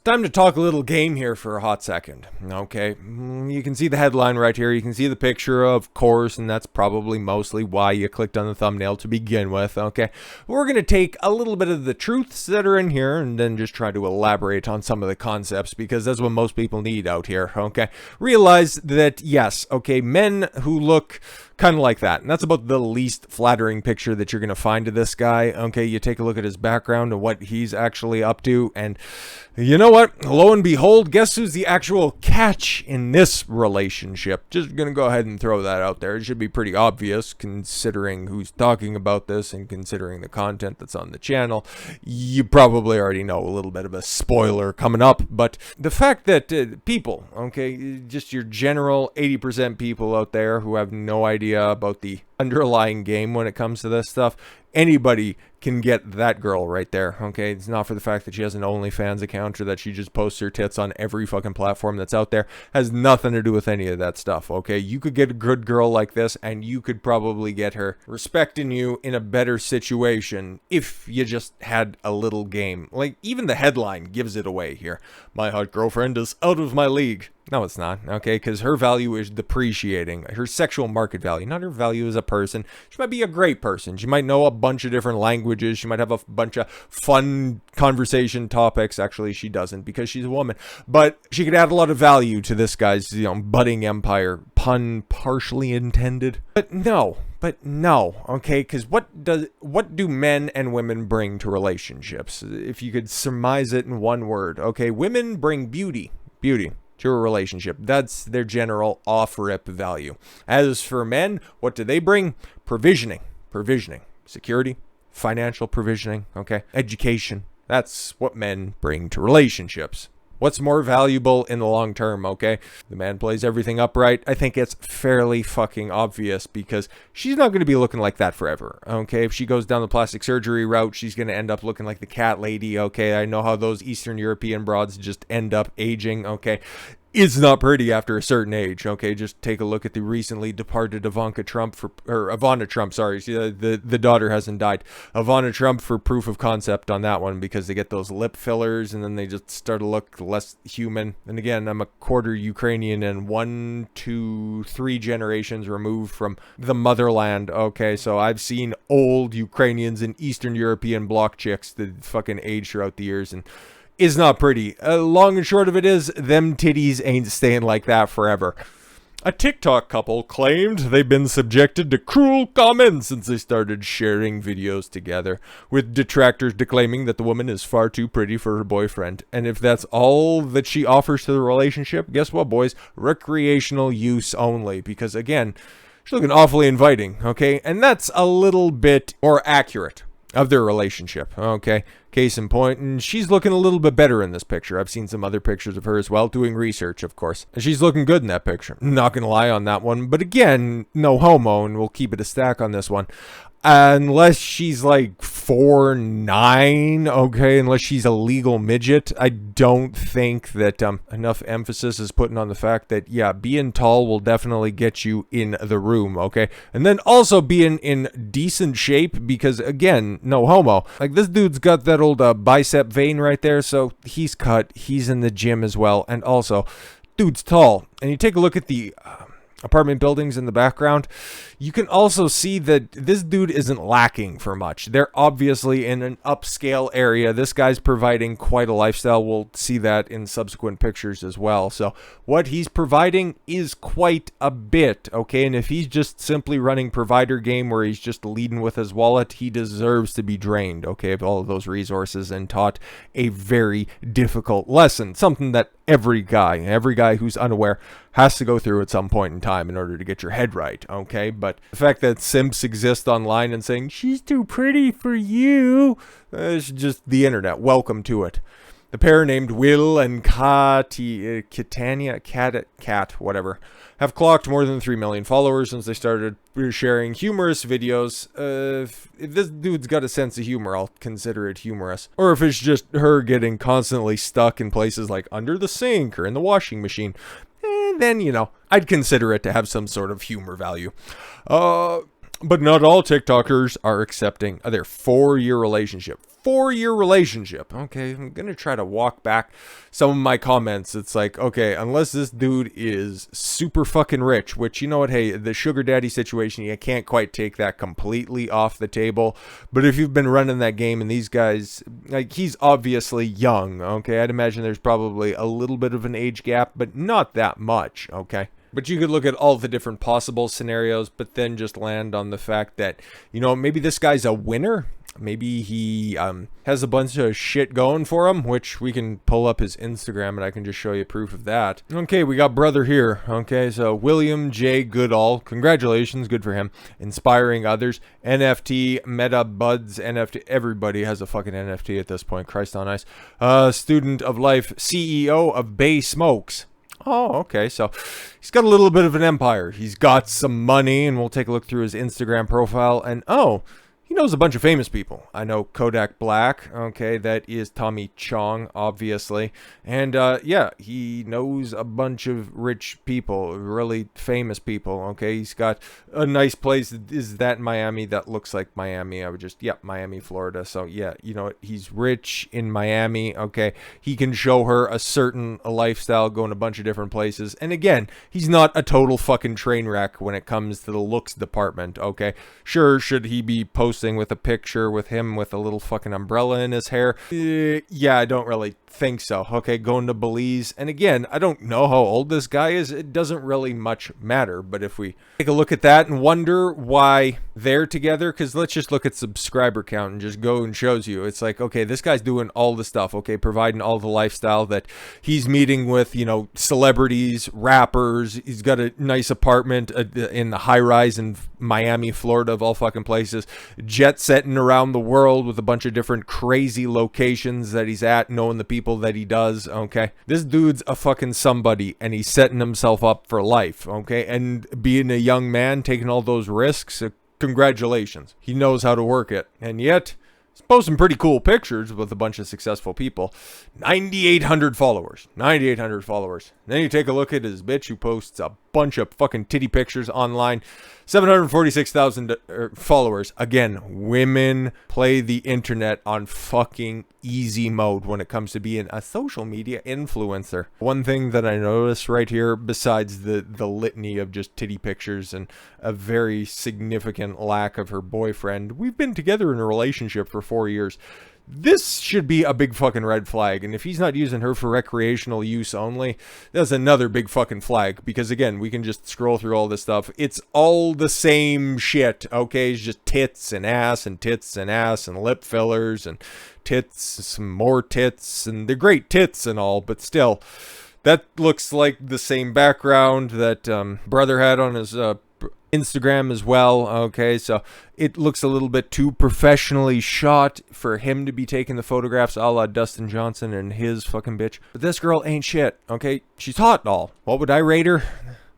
Time to talk a little game here for a hot second, okay? You can see the headline right here. You can see the picture, of course, and that's probably mostly why you clicked on the thumbnail to begin with, okay? We're going to take a little bit of the truths that are in here and then just try to elaborate on some of the concepts, because that's what most people need out here, okay? Realize that, yes, okay, men who look kind of like that, and that's about the least flattering picture that you're going to find of this guy, okay? You take a look at his background and what he's actually up to, and you know what? Lo and behold, guess who's the actual catch in this relationship? Just gonna go ahead and throw that out there. It should be pretty obvious considering who's talking about this and considering the content that's on the channel. You probably already know a little bit of a spoiler coming up, but the fact that people, okay, just your general 80% people out there who have no idea about the underlying game when it comes to this stuff, anybody can get that girl right there, okay? It's not for the fact that she has an OnlyFans account or that she just posts her tits on every fucking platform that's out there. Has nothing to do with any of that stuff, okay? You could get a good girl like this, and you could probably get her respecting you in a better situation if you just had a little game. Like, even the headline gives it away here. My hot girlfriend is out of my league. No, it's not, okay? Because her value is depreciating. Her sexual market value, not her value as a person. She might be a great person. She might know a bunch of different languages. She might have a bunch of fun conversation topics. Actually, she doesn't because she's a woman. But she could add a lot of value to this guy's, budding empire. Pun partially intended. But no, okay? Because what do men and women bring to relationships? If you could surmise it in one word, okay? Women bring beauty. To a relationship. That's their general off-rip value. As for men, what do they bring? Provisioning. Security, financial provisioning, okay? Education. That's what men bring to relationships. What's more valuable in the long term, okay? The man plays everything upright. I think it's fairly fucking obvious because she's not going to be looking like that forever, okay? If she goes down the plastic surgery route, she's going to end up looking like the cat lady, okay? I know how those Eastern European broads just end up aging, okay? It's not pretty after a certain age, okay? Just take a look at the recently departed Ivana Trump, sorry. The daughter hasn't died. Ivana Trump for proof of concept on that one because they get those lip fillers and then they just start to look less human. And again, I'm a quarter Ukrainian and 1, 2, 3 generations removed from the motherland, okay? So I've seen old Ukrainians and Eastern European bloc chicks that fucking age throughout the years and is not pretty. Long and short of it is, them titties ain't staying like that forever. A TikTok couple claimed they've been subjected to cruel comments since they started sharing videos together, with detractors declaiming that the woman is far too pretty for her boyfriend. And if that's all that she offers to the relationship, guess what, boys? Recreational use only. Because again, she's looking awfully inviting, okay? And that's a little bit more accurate of their relationship, okay? Case in point, and she's looking a little bit better in this picture. I've seen some other pictures of her as well, doing research, of course. And she's looking good in that picture. Not gonna lie on that one, but again, no homo, and we'll keep it a stack on this one. Unless she's like 4'9", okay, unless she's a legal midget, I don't think that enough emphasis is put on the fact that, yeah, being tall will definitely get you in the room, okay? And then also being in decent shape, because again, no homo. Like, this dude's got that old bicep vein right there, so he's cut, he's in the gym as well, and also, dude's tall. And you take a look at the apartment buildings in the background, you can also see that this dude isn't lacking for much. They're obviously in an upscale area. This guy's providing quite a lifestyle. We'll see that in subsequent pictures as well. So what he's providing is quite a bit, okay? And if he's just simply running provider game where he's just leading with his wallet, he deserves to be drained, okay, of all of those resources and taught a very difficult lesson. Something that every guy who's unaware has to go through at some point in time in order to get your head right, okay? But the fact that simps exist online and saying, she's too pretty for you, it's just the internet. Welcome to it. The pair named Will and Katiana, whatever, have clocked more than 3 million followers since they started sharing humorous videos. If this dude's got a sense of humor, I'll consider it humorous. Or if it's just her getting constantly stuck in places like under the sink or in the washing machine, then, I'd consider it to have some sort of humor value. But not all TikTokers are accepting their 4-year relationship. 4-year relationship. Okay, I'm going to try to walk back some of my comments. It's like, okay, unless this dude is super fucking rich, which, you know what, hey, the sugar daddy situation, you can't quite take that completely off the table. But if you've been running that game and these guys, like, he's obviously young, okay? I'd imagine there's probably a little bit of an age gap, but not that much, okay? But you could look at all the different possible scenarios, but then just land on the fact that, you know, maybe this guy's a winner. Maybe he has a bunch of shit going for him, which we can pull up his Instagram and I can just show you proof of that. Okay, we got brother here. Okay, so William J. Goodall. Congratulations, good for him. Inspiring others. NFT, Meta Buds, NFT. Everybody has a fucking NFT at this point. Christ on ice. Student of life, CEO of Bay Smokes. Oh, okay, so he's got a little bit of an empire. He's got some money, and we'll take a look through his Instagram profile, and oh, he knows a bunch of famous people. I know Kodak Black, okay, that is Tommy Chong, obviously. And, yeah, he knows a bunch of rich people, really famous people, okay? He's got a nice place. Is that Miami? That looks like Miami. I would just, yeah, Miami, Florida. So, yeah, you know what? He's rich in Miami, okay? He can show her a certain lifestyle, going a bunch of different places. And, again, he's not a total fucking train wreck when it comes to the looks department, okay? Sure, should he be posting with a picture with him with a little fucking umbrella in his hair? Yeah, I don't really think so. Okay, going to Belize. And again, I don't know how old this guy is. It doesn't really much matter. But if we take a look at that and wonder why they're together, because let's just look at subscriber count and just go and shows you. It's like, okay, this guy's doing all the stuff, okay, providing all the lifestyle that he's meeting with, you know, celebrities, rappers. He's got a nice apartment in the high rise in Miami, Florida, of all fucking places. Jet setting around the world with a bunch of different crazy locations that he's at, knowing the people that he does, okay? This dude's a fucking somebody, and he's setting himself up for life, okay? And being a young man, taking all those risks, congratulations. He knows how to work it. And yet, he's posting pretty cool pictures with a bunch of successful people. 9,800 followers. 9,800 followers. Then you take a look at his bitch who posts a bunch of fucking titty pictures online. 746,000 followers. Again, women play the internet on fucking easy mode when it comes to being a social media influencer. One thing that I noticed right here, besides the litany of just titty pictures and a very significant lack of her boyfriend, we've been together in a relationship for 4 years. This should be a big fucking red flag. And if he's not using her for recreational use only, that's another big fucking flag. Because again, we can just scroll through all this stuff. It's all the same shit, okay? It's just tits and ass and tits and ass and lip fillers and tits, some more tits. And they're great tits and all, but still, that looks like the same background that brother had on his Instagram as well, okay? So it looks a little bit too professionally shot for him to be taking the photographs a la Dustin Johnson and his fucking bitch. But this girl ain't shit, okay? She's hot and all. What would I rate her?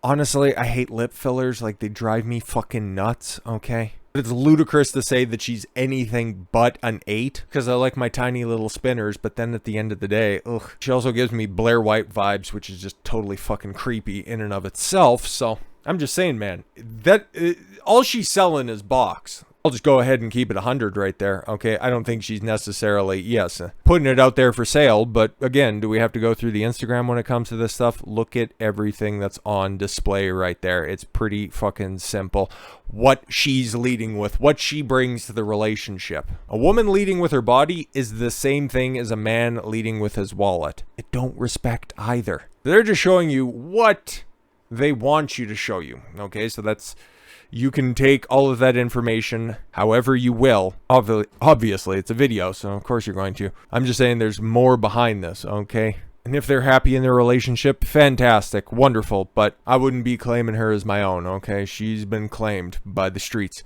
Honestly, I hate lip fillers. Like, they drive me fucking nuts, okay? It's ludicrous to say that she's anything but an 8, because I like my tiny little spinners, but then at the end of the day, ugh. She also gives me Blair White vibes, which is just totally fucking creepy in and of itself, so I'm just saying, man, that all she's selling is box. I'll just go ahead and keep it 100 right there, okay? I don't think she's necessarily, yes, putting it out there for sale, but again, do we have to go through the Instagram when it comes to this stuff? Look at everything that's on display right there. It's pretty fucking simple. What she's leading with, what she brings to the relationship. A woman leading with her body is the same thing as a man leading with his wallet. It don't respect either. They're just showing you what they want you to show you, okay? So that's, you can take all of that information however you will. Obviously, it's a video, so of course you're going to. I'm just saying there's more behind this, okay? And if they're happy in their relationship, fantastic, wonderful, but I wouldn't be claiming her as my own, okay? She's been claimed by the streets.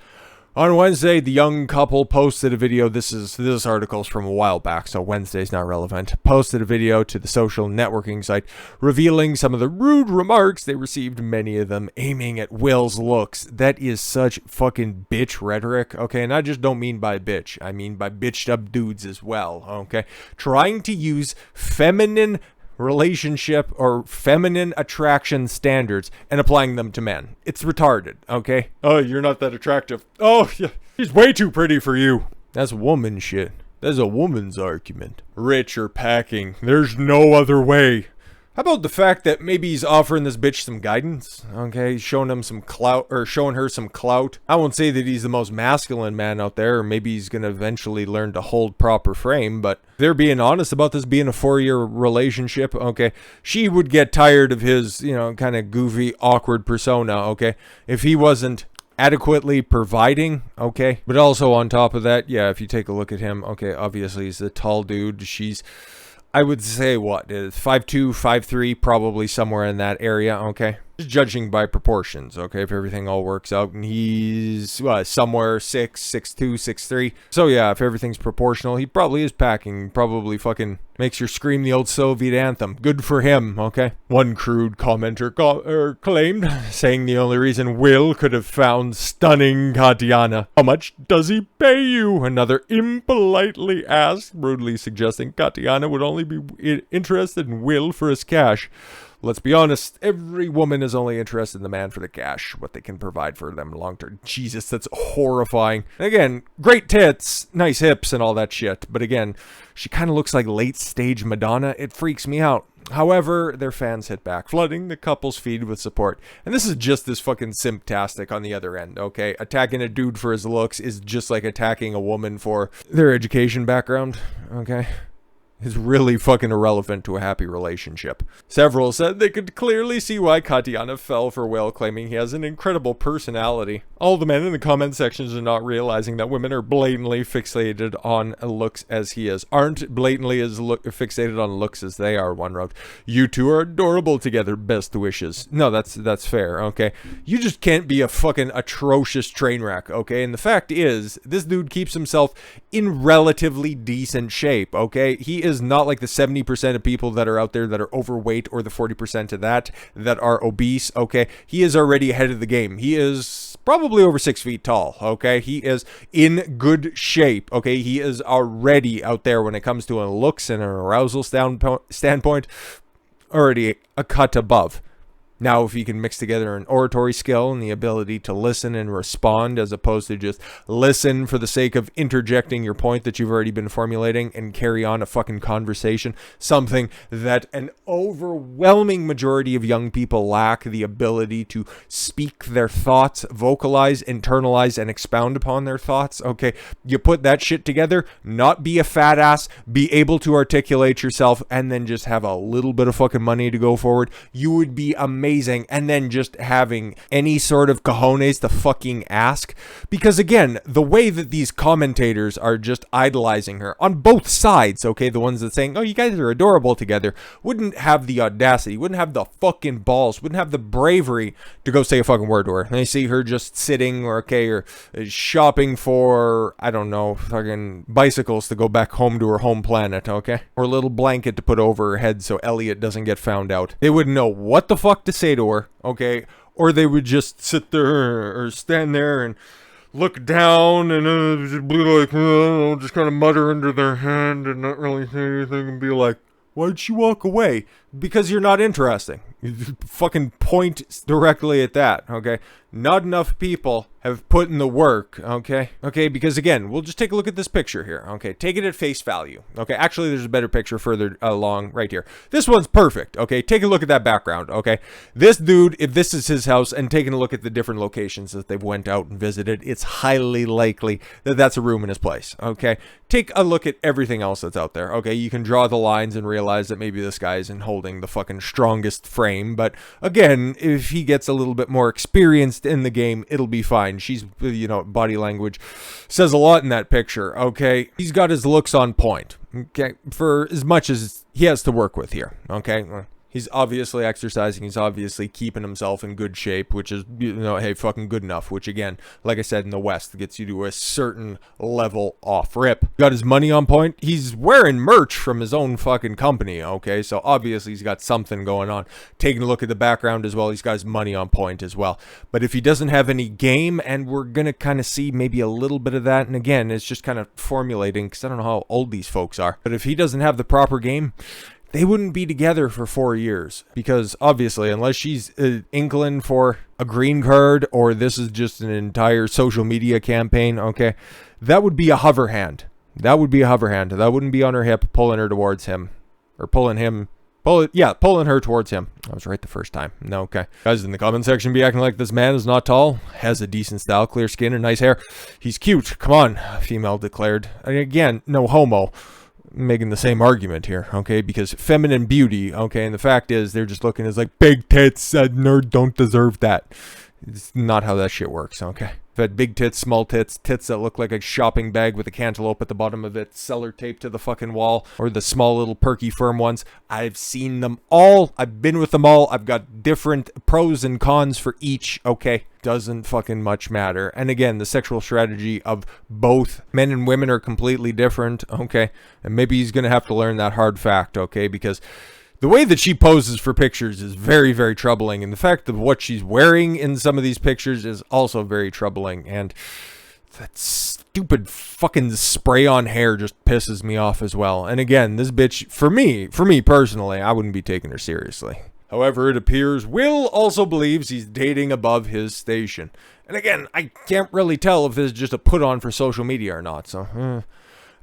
On Wednesday, the young couple posted a video. This article's from a while back, so Wednesday's not relevant. Posted a video to the social networking site revealing some of the rude remarks they received, many of them aiming at Will's looks. That is such fucking bitch rhetoric, okay? And I just don't mean by bitch. I mean by bitched up dudes as well, okay? Trying to use feminine relationship or feminine attraction standards and applying them to men. It's retarded, okay? Oh, you're not that attractive. Oh, yeah, he's way too pretty for you. That's woman shit. That's a woman's argument. Rich or packing. There's no other way. How about the fact that maybe he's offering this bitch some guidance? Okay, he's showing him some clout, or showing her some clout. I won't say that he's the most masculine man out there, or maybe he's gonna eventually learn to hold proper frame, but they're being honest about this being a 4-year relationship, okay? She would get tired of his, you know, kind of goofy, awkward persona, okay? If he wasn't adequately providing, okay? But also on top of that, yeah, if you take a look at him, okay, obviously he's a tall dude. She's, I would say, what, 5'2", 5'3", probably somewhere in that area, okay? Just judging by proportions, okay? If everything all works out, and he's somewhere 6'2", 6'3". So yeah, if everything's proportional, he probably is packing. Probably fucking makes her scream the old Soviet anthem. Good for him, okay? One crude commenter claimed, saying the only reason Will could have found stunning Katiana. How much does he pay you? Another impolitely asked, rudely suggesting Katiana would only be interested in Will for his cash. Let's be honest, every woman is only interested in the man for the cash, what they can provide for them long term. Jesus, that's horrifying. Again, great tits, nice hips, and all that shit. But again, she kind of looks like late stage Madonna. It freaks me out. However, their fans hit back, flooding the couple's feed with support. And this is just as fucking simptastic on the other end, okay? Attacking a dude for his looks is just like attacking a woman for their education background, okay? Is really fucking irrelevant to a happy relationship. Several said they could clearly see why Katiana fell for Will, claiming he has an incredible personality. All the men in the comment sections are not realizing that women are blatantly fixated on looks as he is. Aren't blatantly as fixated on looks as they are, one wrote. You two are adorable together, best wishes. No, that's fair, okay? You just can't be a fucking atrocious train wreck, okay? And the fact is, this dude keeps himself in relatively decent shape, okay? He is not like the 70% of people that are out there that are overweight, or the 40% of that are obese, okay? He is already ahead of the game. He is probably over 6 feet tall, okay? He is in good shape, okay? He is already out there when it comes to a looks and an arousal standpoint, already a cut above. Now, if you can mix together an oratory skill and the ability to listen and respond, as opposed to just listen for the sake of interjecting your point that you've already been formulating and carry on a fucking conversation, something that an overwhelming majority of young people lack the ability to speak their thoughts, vocalize, internalize, and expound upon their thoughts, okay? You put that shit together, not be a fat ass, be able to articulate yourself, and then just have a little bit of fucking money to go forward, you would be amazing. And then just having any sort of cojones to fucking ask, because again, the way that these commentators are just idolizing her on both sides, okay, the ones that saying, oh, you guys are adorable together, wouldn't have the audacity, wouldn't have the fucking balls, wouldn't have the bravery to go say a fucking word to her. And they see her just sitting, or okay, or shopping for, I don't know, fucking bicycles to go back home to her home planet, okay, or a little blanket to put over her head so Elliot doesn't get found out. They wouldn't know what the fuck to say to her, okay, or they would just sit there or stand there and look down and just be like, just kind of mutter under their hand and not really say anything and be like, why'd she walk away? Because you're not interesting. You fucking point directly at that, okay? Not enough people have put in the work, okay? Okay, because again, we'll just take a look at this picture here, okay? Take it at face value, okay? Actually, there's a better picture further along right here. This one's perfect, okay? Take a look at that background, okay? This dude, if this is his house, and taking a look at the different locations that they've went out and visited, it's highly likely that that's a room in his place, okay? Take a look at everything else that's out there, okay? You can draw the lines and realize that maybe this guy isn't holding the fucking strongest frame, but again, if he gets a little bit more experienced in the game, it'll be fine. She's, you know, body language says a lot in that picture, okay? He's got his looks on point, okay, for as much as he has to work with here, okay? He's obviously exercising. He's obviously keeping himself in good shape, which is, you know, hey, fucking good enough. Which, again, like I said, in the West, gets you to a certain level off rip. Got his money on point. He's wearing merch from his own fucking company, okay? So, obviously, he's got something going on. Taking a look at the background as well, he's got his money on point as well. But if he doesn't have any game, and we're going to kind of see maybe a little bit of that, and again, it's just kind of formulating, because I don't know how old these folks are. But if he doesn't have the proper game, they wouldn't be together for 4 years. Because obviously, unless she's inkling for a green card or this is just an entire social media campaign, okay, that would be a hover hand. That would be a hover hand. That wouldn't be on her hip pulling her towards him. Or pulling her towards him. I was right the first time. No, okay. Guys in the comment section be acting like this man is not tall, has a decent style, clear skin, and nice hair. He's cute. Come on, female declared. And again, no homo. Making the same argument here, okay? Because feminine beauty, okay? And the fact is, they're just looking as like, big tits, a nerd don't deserve that. It's not how that shit works, okay? I've had big tits, small tits, tits that look like a shopping bag with a cantaloupe at the bottom of it, cellar taped to the fucking wall, or the small little perky firm ones. I've seen them all. I've been with them all. I've got different pros and cons for each, okay? Doesn't fucking much matter. And again, the sexual strategy of both men and women are completely different, okay? And maybe he's gonna have to learn that hard fact, okay? Because the way that she poses for pictures is very, very troubling. And the fact of what she's wearing in some of these pictures is also very troubling. And that stupid fucking spray on hair just pisses me off as well. And again, this bitch, for me personally, I wouldn't be taking her seriously. However, it appears Will also believes he's dating above his station. And again, I can't really tell if this is just a put on for social media or not. So,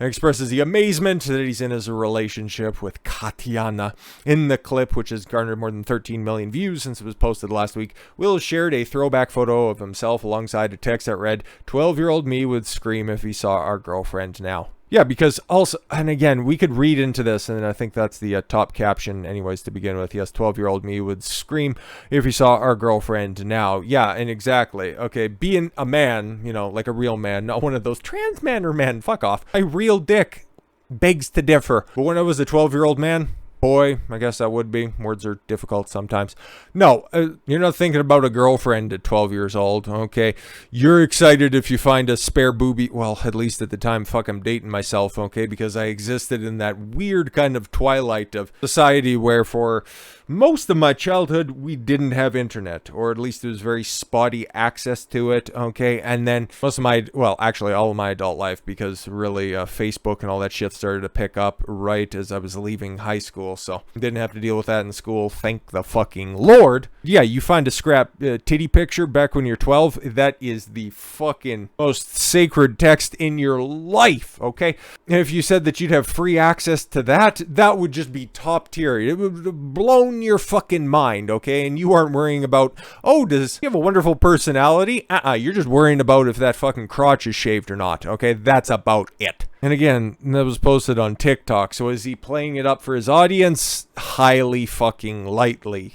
and expresses the amazement that he's in his relationship with Katiana. In the clip, which has garnered more than 13 million views since it was posted last week, Will shared a throwback photo of himself alongside a text that read, 12-year-old me would scream if he saw our girlfriend now. Yeah, because also, and again, we could read into this, and I think that's the top caption anyways to begin with. Yes, 12-year-old me would scream if he saw our girlfriend now. Yeah, and exactly. Okay, being a man, you know, like a real man, not one of those trans men or men, fuck off. A real dick begs to differ. But when I was a 12-year-old man, boy, I guess that would be. Words are difficult sometimes. No, you're not thinking about a girlfriend at 12 years old, okay? You're excited if you find a spare booby. Well, at least at the time, fuck, I'm dating myself, okay? Because I existed in that weird kind of twilight of society where for most of my childhood, we didn't have internet. Or at least it was very spotty access to it, okay? And then most of my, well, actually all of my adult life, because really Facebook and all that shit started to pick up right as I was leaving high school. So didn't have to deal with that in school, thank the fucking Lord. Yeah, you find a scrap titty picture back when you're 12, that is the fucking most sacred text in your life, okay? And if you said that you'd have free access to that, that would just be top tier. It would have blown your fucking mind, okay? And you aren't worrying about, oh, does he have a wonderful personality? You're just worrying about if that fucking crotch is shaved or not, okay? That's about it. And again, that was posted on TikTok, so is he playing it up for his audience? Highly fucking likely,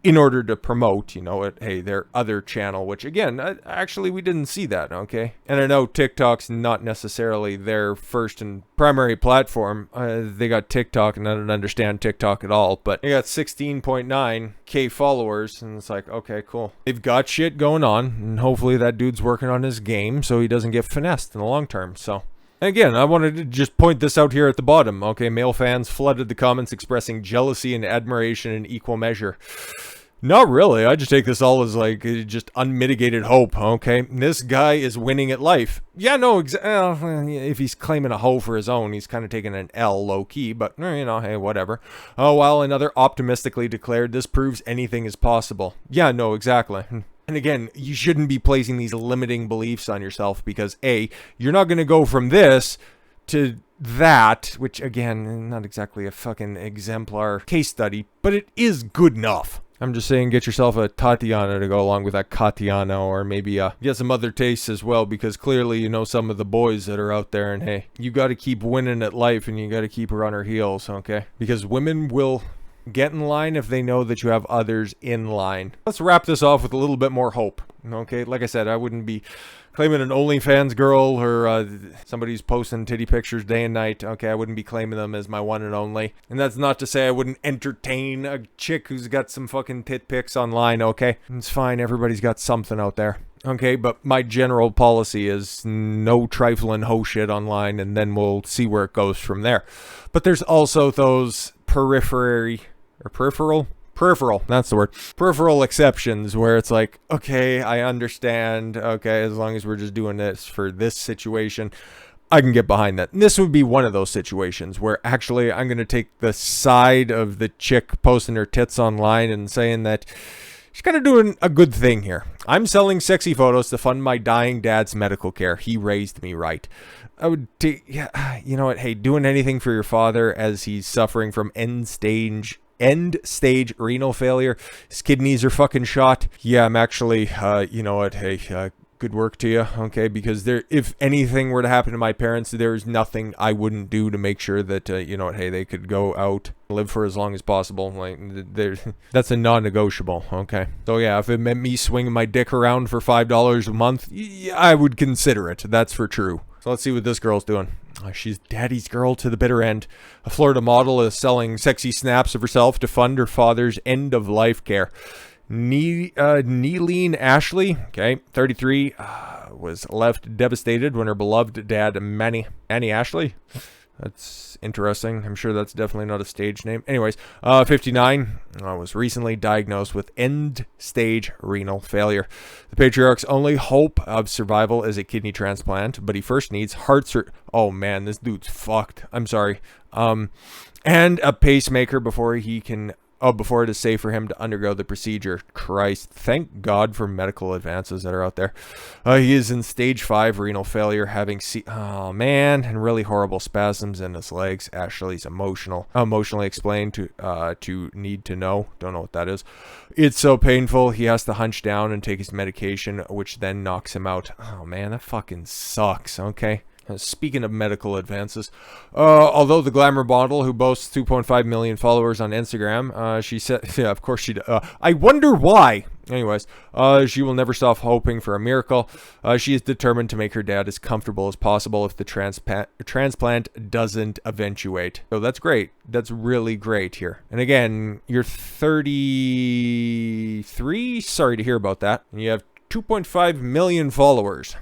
in order to promote, you know, their other channel, which again, actually we didn't see that, okay? And I know TikTok's not necessarily their first and primary platform. They got TikTok, and I don't understand TikTok at all, but they got 16.9K followers, and it's like, okay, cool. They've got shit going on, and hopefully that dude's working on his game so he doesn't get finessed in the long term, so. Again, I wanted to just point this out here at the bottom, okay? Male fans flooded the comments expressing jealousy and admiration in equal measure. Not really. I just take this all as like just unmitigated hope, okay? This guy is winning at life. Yeah, no, if he's claiming a hoe for his own, he's kind of taking an L low-key, but, you know, hey, whatever. Oh, while another optimistically declared, this proves anything is possible. Yeah, no, exactly. And again, you shouldn't be placing these limiting beliefs on yourself because, A, you're not going to go from this to that, which, again, not exactly a fucking exemplar case study, but it is good enough. I'm just saying get yourself a Tatiana to go along with that Katiana, or maybe get some other tastes as well, because clearly you know some of the boys that are out there, and hey, you got to keep winning at life and you got to keep her on her heels, okay? Because women will get in line if they know that you have others in line. Let's wrap this off with a little bit more hope, okay? Like I said, I wouldn't be claiming an OnlyFans girl or somebody who's posting titty pictures day and night. Okay, I wouldn't be claiming them as my one and only. And that's not to say I wouldn't entertain a chick who's got some fucking tit pics online, okay? It's fine, everybody's got something out there. Okay, but my general policy is no trifling hoe shit online, and then we'll see where it goes from there. But there's also those peripheral, that's the word. Peripheral exceptions where it's like, okay, I understand. Okay, as long as we're just doing this for this situation. I can get behind that. And this would be one of those situations where actually I'm going to take the side of the chick posting her tits online and saying that she's kind of doing a good thing here. I'm selling sexy photos to fund my dying dad's medical care. He raised me right. I would take, yeah, you know what? Hey, doing anything for your father as he's suffering from end stage renal failure. His kidneys are fucking shot. Yeah, I'm actually, you know what? Hey, good work to you, okay? Because there, if anything were to happen to my parents, there's nothing I wouldn't do to make sure that, you know what, hey, they could go out, live for as long as possible. Like, that's a non-negotiable, okay? So yeah, if it meant me swinging my dick around for $5 a month, I would consider it. That's for true. So let's see what this girl's doing. She's daddy's girl to the bitter end. A Florida model is selling sexy snaps of herself to fund her father's end-of-life care. Neyleen Ashley, okay, 33, was left devastated when her beloved dad, Manny Ashley, that's interesting. I'm sure that's definitely not a stage name. Anyways, 59, was recently diagnosed with end-stage renal failure. The patriarch's only hope of survival is a kidney transplant, but he first needs oh man, this dude's fucked. I'm sorry. And a pacemaker before it is safe for him to undergo the procedure. Christ, thank God for medical advances that are out there. He is in stage 5 renal failure, having and really horrible spasms in his legs. Ashley's emotionally explained to need to know. Don't know what that is. It's so painful. He has to hunch down and take his medication, which then knocks him out. Oh man, that fucking sucks. Okay. Speaking of medical advances, although the glamour model who boasts 2.5 million followers on Instagram, she said, yeah, of course she does. I wonder why. Anyways, she will never stop hoping for a miracle. She is determined to make her dad as comfortable as possible if the transplant doesn't eventuate. So that's great. That's really great here. And again, you're 33. Sorry to hear about that. And you have 2.5 million followers.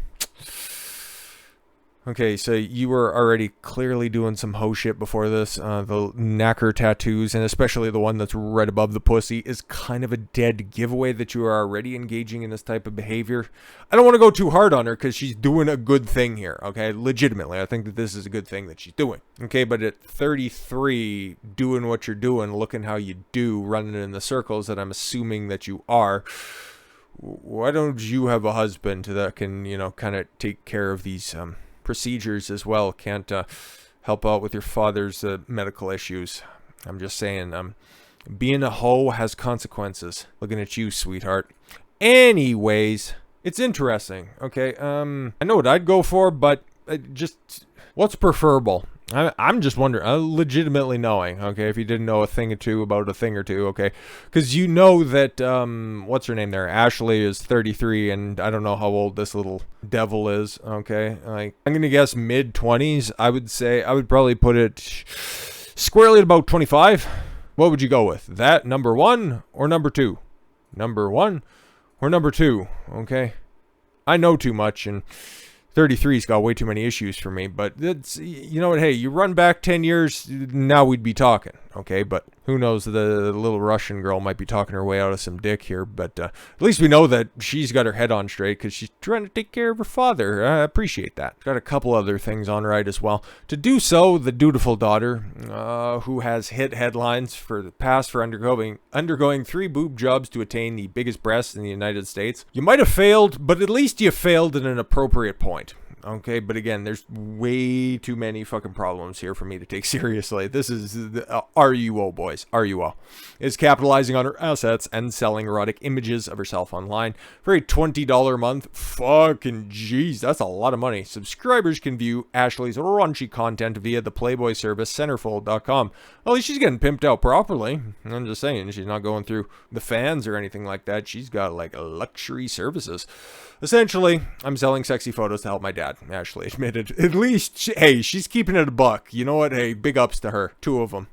Okay, so you were already clearly doing some hoe shit before this. The knacker tattoos, and especially the one that's right above the pussy, is kind of a dead giveaway that you are already engaging in this type of behavior. I don't want to go too hard on her because she's doing a good thing here, okay? Legitimately, I think that this is a good thing that she's doing. Okay, but at 33, doing what you're doing, looking how you do, running in the circles that I'm assuming that you are, why don't you have a husband that can, you know, kind of take care of these, procedures as well? Can't help out with your father's medical issues. I'm just saying, being a hoe has consequences. Looking at you, sweetheart. Anyways, it's interesting. Okay, I know what I'd go for, but just what's preferable? I'm just wondering, legitimately knowing, okay, if you didn't know a thing or two about a thing or two, okay, because you know that, what's her name there, Ashley is 33, and I don't know how old this little devil is, okay, like, I'm gonna guess mid-20s. I would say, I would probably put it squarely at about 25. What would you go with? That, number 1, or number 2? Number 1, or number 2, okay? I know too much, and 33's got way too many issues for me, but it's, you know what, hey, you run back 10 years, now we'd be talking, okay? But who knows, the little Russian girl might be talking her way out of some dick here, but at least we know that she's got her head on straight because she's trying to take care of her father. I appreciate that. Got a couple other things on right as well. To do so, the dutiful daughter, who has hit headlines for the past for undergoing 3 boob jobs to attain the biggest breasts in the United States. You might have failed, but at least you failed at an appropriate point. Okay, but again, there's way too many fucking problems here for me to take seriously. This is RUO, boys. RUO is capitalizing on her assets and selling erotic images of herself online for a $20 a month. Fucking jeez, that's a lot of money. Subscribers can view Ashley's raunchy content via the Playboy service Centerfold.com. At least she's getting pimped out properly. I'm just saying, she's not going through the fans or anything like that. She's got like luxury services. Essentially, I'm selling sexy photos to help my dad. Ashley admitted. At least, hey, she's keeping it a buck. You know what? Hey, big ups to her. 2 of them.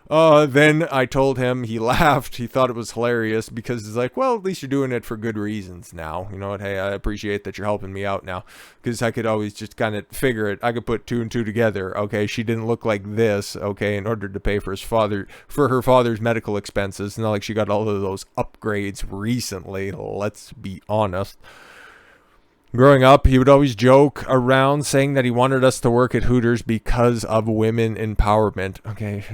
Then I told him, he laughed. He thought it was hilarious because he's like, well, at least you're doing it for good reasons now. You know what? Hey, I appreciate that you're helping me out now because I could always just kind of figure it. I could put 2 and 2 together. Okay, she didn't look like this. Okay, in order to pay for her father's medical expenses. Not like she got all of those upgrades recently. Let's be honest. Growing up, he would always joke around saying that he wanted us to work at Hooters because of women empowerment. Okay,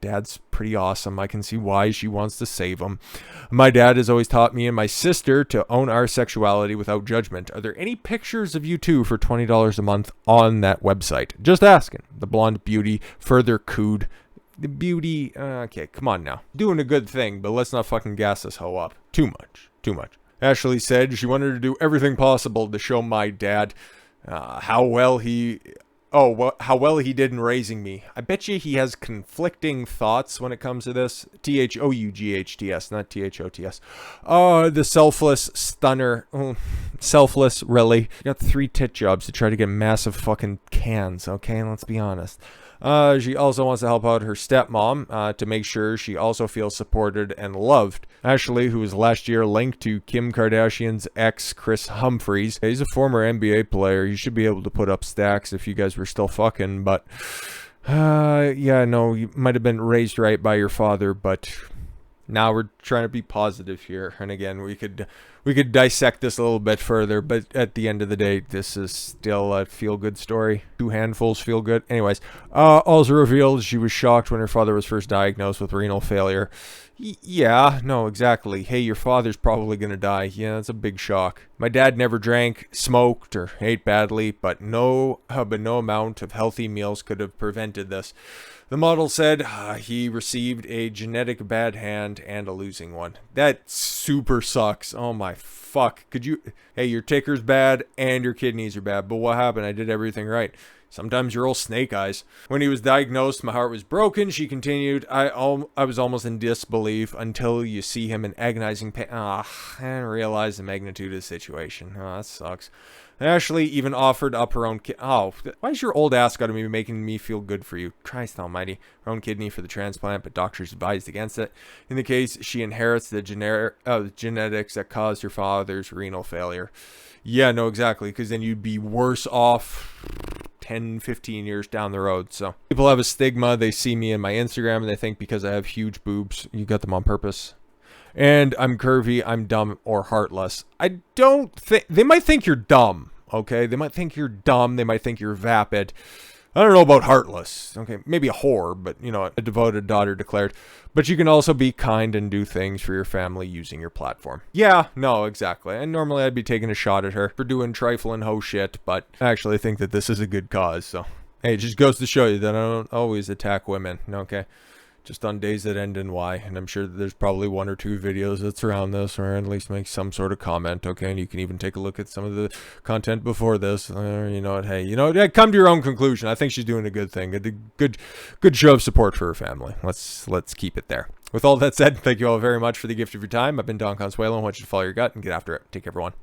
Dad's pretty awesome. I can see why she wants to save him. My dad has always taught me and my sister to own our sexuality without judgment. Are there any pictures of you two for $20 a month on that website? Just asking. The blonde beauty further cooed. The beauty, okay, come on now. Doing a good thing, but let's not fucking gas this hoe up. Too much. Too much. Ashley said she wanted to do everything possible to show my dad how well he did in raising me. I bet you he has conflicting thoughts when it comes to this. Thoughts, not thots. The selfless stunner. Selfless, really. Got 3 tit jobs to try to get massive fucking cans, okay? Let's be honest. She also wants to help out her stepmom to make sure she also feels supported and loved. Ashley, who was last year linked to Kim Kardashian's ex, Chris Humphries. He's a former NBA player. You should be able to put up stacks if you guys were still fucking, but yeah, no, you might have been raised right by your father, but now we're trying to be positive here. And again, we could dissect this a little bit further, but at the end of the day, this is still a feel-good story. 2 handfuls feel good. Anyways, also revealed she was shocked when her father was first diagnosed with renal failure. Yeah, no, exactly. Hey, your father's probably gonna die. Yeah, that's a big shock. My dad never drank, smoked, or ate badly, but no amount of healthy meals could have prevented this. The model said he received a genetic bad hand and a losing one. That super sucks. Oh my fuck. Hey, your ticker's bad and your kidneys are bad, but what happened? I did everything right. Sometimes you're all snake eyes. When he was diagnosed, my heart was broken. She continued, I was almost in disbelief until you see him in agonizing pain. And realize the magnitude of the situation. That sucks. Ashley even offered up her own why is your old ass got to be making me feel good for you? Christ almighty. Her own kidney for the transplant, but doctors advised against it. In the case, she inherits the genetics that caused her father's renal failure. Yeah, no, exactly, because then you'd be worse off 10, 15 years down the road. So people have a stigma. They see me in my Instagram and they think because I have huge boobs, you got them on purpose. And I'm curvy, I'm dumb, or heartless. I don't think... They might think you're dumb, okay? They might think you're dumb. They might think you're vapid. I don't know about heartless. Okay, maybe a whore, but, you know, a devoted daughter declared. But you can also be kind and do things for your family using your platform. Yeah, no, exactly. And normally I'd be taking a shot at her for doing trifling hoe shit, but I actually think that this is a good cause, so... Hey, it just goes to show you that I don't always attack women, okay? Just on days that end in Y, and I'm sure that there's probably 1 or 2 videos that surround this, or at least make some sort of comment, okay? And you can even take a look at some of the content before this. You know what? Hey, you know, come to your own conclusion. I think she's doing a good thing, a good show of support for her family. Let's keep it there. With all that said, thank you all very much for the gift of your time. I've been Don Consuelo. I want you to follow your gut and get after it. Take care, everyone.